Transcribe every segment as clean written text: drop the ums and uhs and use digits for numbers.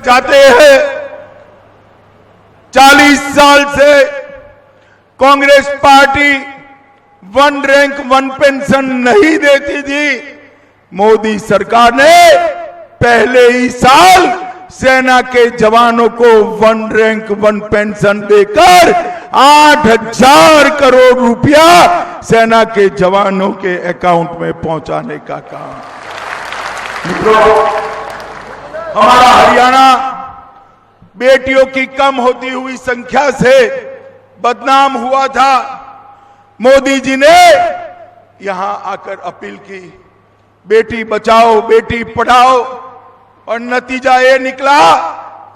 जाते हैं। 40 साल से Congress party one rank one pension नहीं देती थी। मोदी सरकार ने पहले ही साल सेना के जवानों को वन रैंक वन पेंशन देकर 8,000 करोड़ रुपया सेना के जवानों के अकाउंट में पहुंचाने का काम। मित्रों, हमारा हरियाणा बेटियों की कम होती हुई संख्या से बदनाम हुआ था। मोदी जी ने यहां आकर अपील की, बेटी बचाओ बेटी पढ़ाओ, और नतीजा ये निकला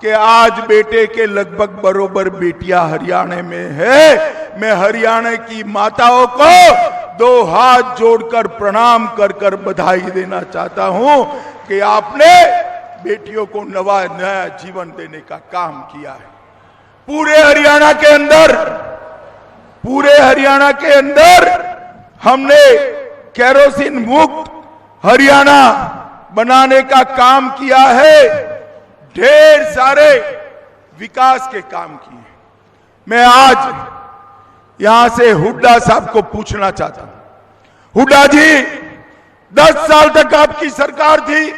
कि आज बेटे के लगभग बरोबर बेटियां हरियाणा में है। मैं हरियाणा की माताओं को 2 हाथ जोड़कर प्रणाम कर कर बधाई देना चाहता हूं कि आपने बेटियों को नया जीवन देने का काम किया है। पूरे हरियाणा के अंदर हमने केरोसिन मुक्त हरियाणा बनाने का काम किया है। ढेर सारे विकास के काम किए। मैं आज यहां से हुड्डा साहब को पूछना चाहता हूं, हुड्डा जी 10 साल तक आपकी सरकार थी,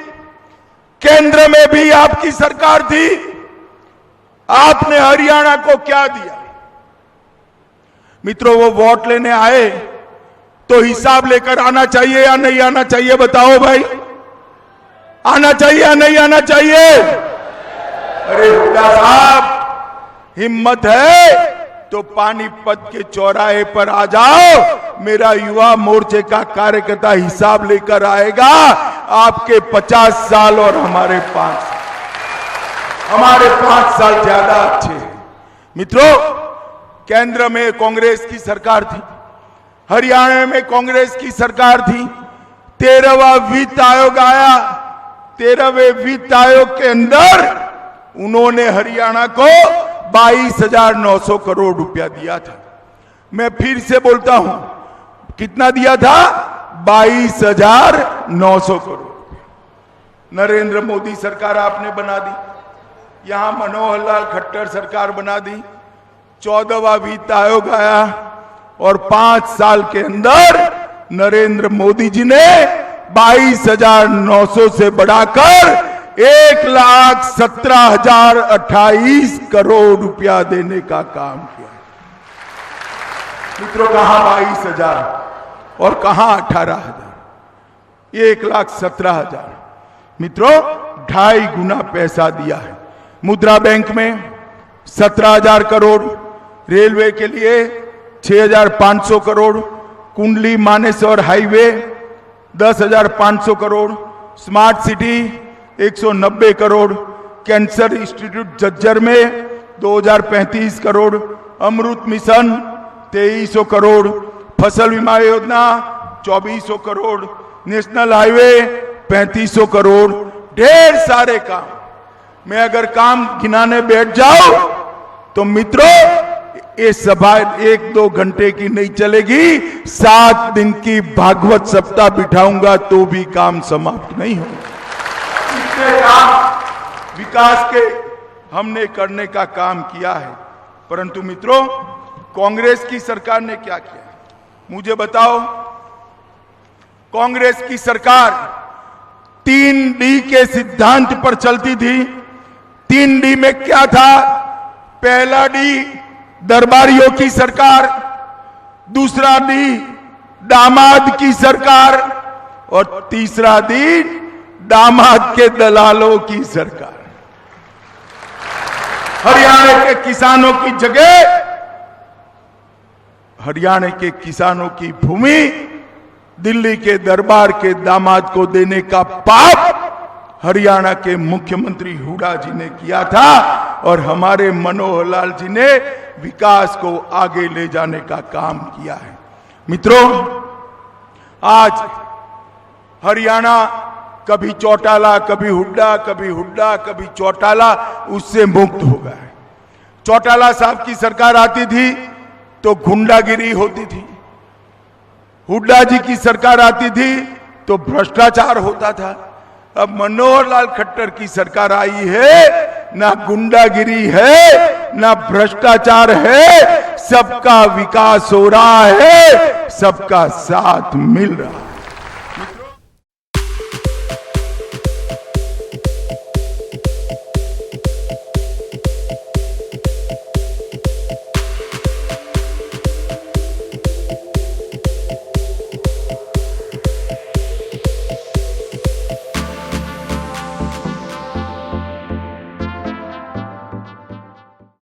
केंद्र में भी आपकी सरकार थी, आपने हरियाणा को क्या दिया? मित्रों, वो वोट लेने आए तो हिसाब लेकर आना चाहिए या नहीं आना चाहिए? बताओ भाई, आना चाहिए या नहीं आना चाहिए? अरे हुड्डा साहब, हिम्मत है तो पानीपत के चौराहे पर आ जाओ। मेरा युवा मोर्चे का कार्यकर्ता हिसाब लेकर आएगा। आपके 50 साल और हमारे 5 साल ज्यादा अच्छे हैं। मित्रों, केंद्र में कांग्रेस की सरकार थी, हरियाणा में कांग्रेस की सरकार थी। 13वां वित्त आयोग आया। 13वें वित्त आयोग के अंदर उन्होंने हरियाणा को 22,900 करोड़ रुपया दिया था। मैं फिर से बोलता हूं, कितना दिया था? 22,900 करोड़। नरेंद्र मोदी सरकार आपने बना दी, यहां मनोहर लाल खट्टर सरकार बना दी। 14वां वित्त आयोग आया और 5 साल के अंदर नरेंद्र मोदी जी ने 22,900 से बढ़ाकर 1,17,028 करोड़ रुपया देने का काम किया। मित्रों, कहां 22,000 और कहां 18,000? 1,17,000। मित्रों, 2.5 गुना पैसा दिया है। मुद्रा बैंक में 17,000 करोड़, रेलवे के लिए 6,500 crore, Kundli Manesar highway 10,500 crore, smart city 190 crore, cancer institute Jhajjar में 2,035 करोड़, अमृत मिशन 2,300 करोड़, फसल बीमा योजना 2,400 करोड़, नेशनल हाईवे 3,500 करोड़। ढेर सारे काम। मैं अगर काम गिनाने बैठ जाऊं तो मित्रों, ये सभा 1-2 घंटे की नहीं चलेगी। 7 दिन की भागवत सप्ताह बिठाऊंगा तो भी काम समाप्त नहीं होगा। इतने काम विकास के हमने करने का काम किया है। परंतु मित्रों, कांग्रेस की सरकार ने क्या किया? मुझे बताओ। कांग्रेस की सरकार 3D के सिद्धांत पर चलती थी। 3D में क्या था? पहला डी दरबारियों की सरकार, दूसरा डी दामाद की सरकार, और तीसरा डी दामाद के दलालों की सरकार। हरियाणा के किसानों की जगह हरियाणा के किसानों की भूमि दिल्ली के दरबार के दामाद को देने का पाप हरियाणा के मुख्यमंत्री हुड्डा जी ने किया था, और हमारे मनोहर लाल जी ने विकास को आगे ले जाने का काम किया है। मित्रों, आज हरियाणा कभी चौटाला, कभी हुड्डा, कभी हुड्डा, कभी चौटाला, उससे मुक्त हो गया है। चौटाला साहब की सरकार आती थी तो गुंडागिरी होती थी, हुड्डा जी की सरकार आती थी तो भ्रष्टाचार होता था। अब मनोहर लाल खट्टर की सरकार आई है ना गुंडागिरी है, ना भ्रष्टाचार है। सबका विकास हो रहा है, सबका साथ मिल रहा है।